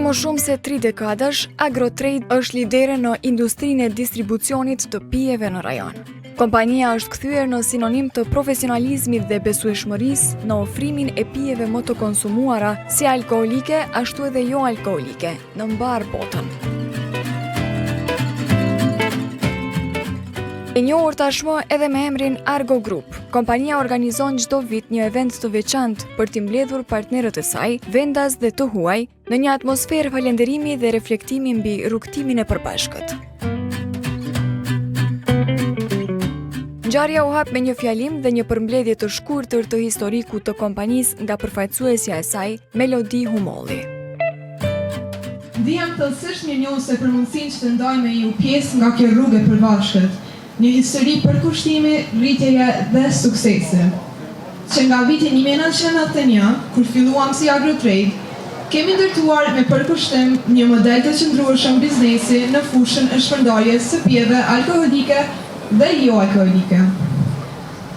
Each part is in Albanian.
më shumë se 3 dekadash, Agrotrade është lidere në industrinë e distribucionit të pijeve në rajon. Kompania është kthyer në sinonim të profesionalizmit dhe besueshmërisë në ofrimin e pijeve më të konsumuara, si alkoolike, ashtu edhe jo alkoolike, në mbar botën. E njohur tashmë edhe me emrin Argo Group, kompania organizon çdo vit një event të veçantë për t'i mbledhur partnerët e saj, vendas dhe të huaj, në një atmosferë falënderimi dhe reflektimi mbi rrugtimin e përbashkët. Ngjarja u hap me një fjalim dhe një përmbledhje të shkurtër të historikut të kompanisë nga përfaqësuesja e saj, Melodi Humolli. Ndihem thellësisht mirënjohëse për mundësinë që të ndaj me ju pjesë nga kjo rrugë e përbashkët, një histori përkushtimi, rritjeje dhe suksese. Që nga viti 1991, kur filluam si Agrotrade, kemi ndërtuar me përkushtim një model të qëndrueshëm biznesi në fushën e shpërndarjes së pijeve alkoolike dhe jo alkoolike.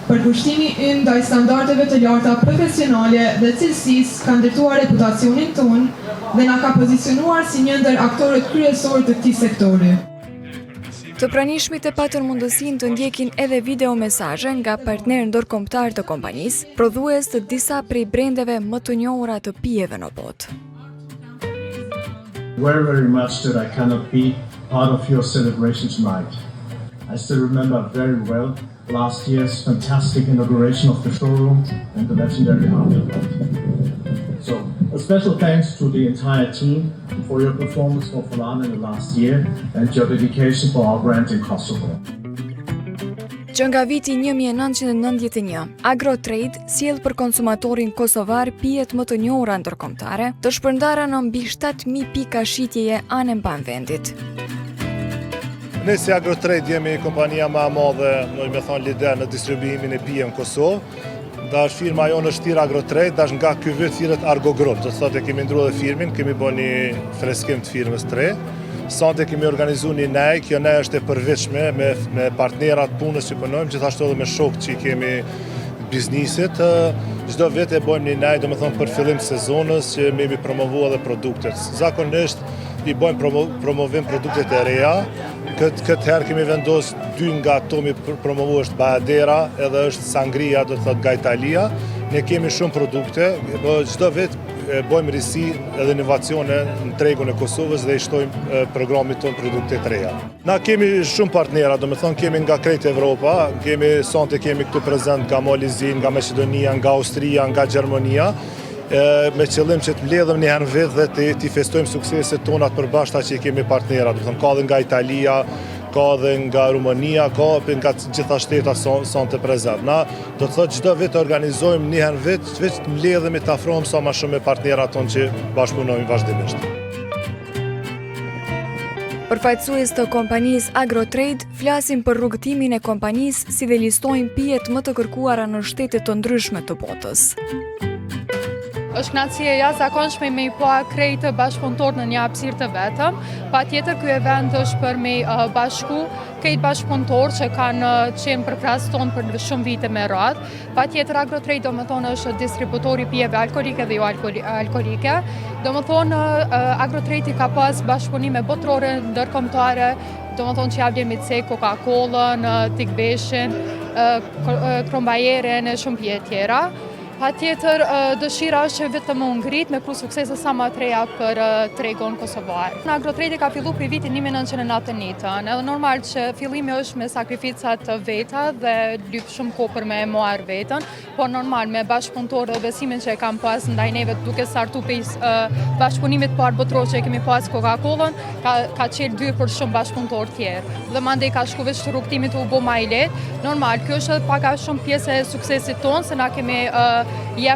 Përkushtimi ynë ndaj standardeve të larta profesionale dhe cilësisë ka ndërtuar reputacionin tonë dhe na ka pozicionuar si një ndër aktorët kryesorë të këtij sektori. Të pranishmit e patën mundësinë të ndjekin edhe video mesazhe nga partnerë ndërkombëtar të kompanisë, prodhues të disa prej brendeve më të njohura të pijeve në botë. Very much that I cannot be part of your celebration tonight. I still remember very well last year's fantastic inauguration of the showroom and the legendary afternoon. So, a special thanks to the entire team for your performance for Folana in the last year and your dedication for our brand in Kosovo. Që nga viti 1991, Agrotrade sjell për konsumatorin kosovar pijet më të njohura ndërkombëtare, të shpërndara në mbi 7.000 pika shitjeje anë mban vendit. Ne si Agrotrade jemi kompania më e madhe, me thonë lider në distribuimin e pije në Kosovë. Dash firma jonë është thirr Agrotrade, dash nga ky vit thirret Argo Group, do të thotë kemi ndruar dhe firmin, kemi bën një freskim të firmës 3. Sonte kemi organizuar një nej, kjo nej është e përveçme me partnerat punës që punojmë, gjithashtu edhe me shokët që kemi biznisit. Çdo vit e bëjmë një nej, domethënë për fillim të sezonës që me promovu edhe produktet. Zakonisht i bëjmë promovim produktet e reja. Këtë herë kemi vendosur 2 nga ato mi promovu është Bajadera edhe është Sangria, do të thotë nga Italia. Ne kemi shumë produkte, çdo vit bëjmë risi edhe inovacione në tregun e Kosovës dhe i shtojmë programit tonë produkte të reja. Na kemi shumë partnera, do me thonë kemi nga krejt Evropa, sonte kemi këtu prezent nga Molizin, nga Maqedonia, nga Austria, nga Gjermania, me qëllim që të mbledhëm një herë vit dhe të festojmë sukseset tona të përbashkëta që kemi partnera, do të thonë ka dhe nga Italia, ka dhe nga Rumania, ka nga gjitha shteta son të prezent. Na do të thotë çdo vit organizojmë një herë vit, të mbledhemi të afrohemi sa më shumë me partnerat tonë që bashkëpunojmë vazhdimisht. Përfaqësues të kompanisë Agrotrade flasin për rrugtimin e kompanisë si dhe listojnë pijet më të kërkuara në shtete të ndryshme të botës. Është kënaqësi e jashtëzakonshme me i pa krejt bashkëpunëtor në një hapësirë të vetëm. Patjetër ky event është për me bashku krejt bashkëpunëtor që kanë qenë për krahas tonë për shumë vite me radhë. Patjetër Agrotrade domethënë është distributor i pijeve alkoolike dhe jo alkoolike. Domethënë Agrotrade ka pas bashkëpunime botërore ndërkombëtare, domethënë që javën me Coca-Colën, Tikbeshin, Krombajerin e shumë pije tjera. Patjetër dëshira është që vetëm u ngrit me plus suksese sa më të reja për tregun kosovar. Agrotrade ka filluar prej vitit 1991, edhe normal që fillimi është me sakrifica të veta dhe lyp shumë kohë për me marr veten, por normal me bashkëpunëtorë dhe besimin që e kam pas ndaj neve duke startu pejs bashkëpunimit parë botëror që kemi pas Coca-Colën, ka qenë dy për shumë bashkëpunëtorë tjerë. Dhe mandej ka shku veç të rrugtimit u bë më i lehtë. Normal, kjo është edhe pak a shumë pjesë e suksesit tonë, se na kemi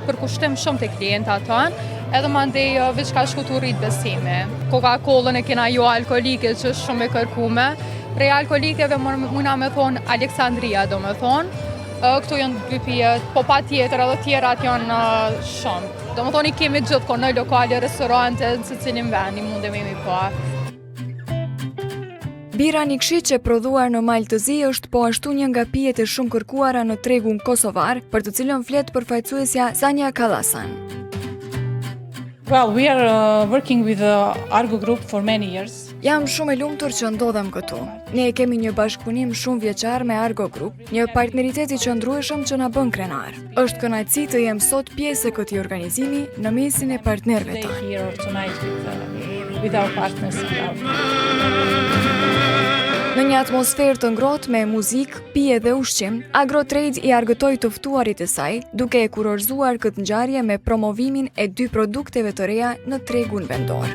për kushtim shumë të klienta tonë, edhe mandej veç ka shku të rrit besime. Coca-Colën e kena jo alkoholike që është shumë e kërkume. Prej alkoholikeve muna me thonë Aleksandria do me thonë. Këtu janë dy pijet, po pa tjetër edhe tjerat janë shumë. Do me thonë i kemi gjithë në lokale, restorante, në se cilin vend, i mundemi mi pa. Bira Nikshi që prodhuar në Maltëzi është po ashtu një nga pijet e shumë kërkuara në tregun kosovar, për të cilën flet përfaqësuesja Sanja Kallasan. Well, we are working with the Argo Group for many years. Jam shumë e lumtur që ndodhem këtu. Ne kemi një bashkëpunim shumë vjeçar me Argo Group, një partneritet i qëndrueshëm që na bën krenar. Është kënaqësi të jem sot pjesë e këtij organizimi në mesin e partnerëve Stay tanë. here tonight with our partners and our... Në një atmosferë të ngrohtë me muzikë, pije dhe ushqim, Agrotrade i argëtoi të ftuarit e saj, duke e kurorzuar këtë ngjarje me promovimin e 2 produkteve të reja në tregun vendor.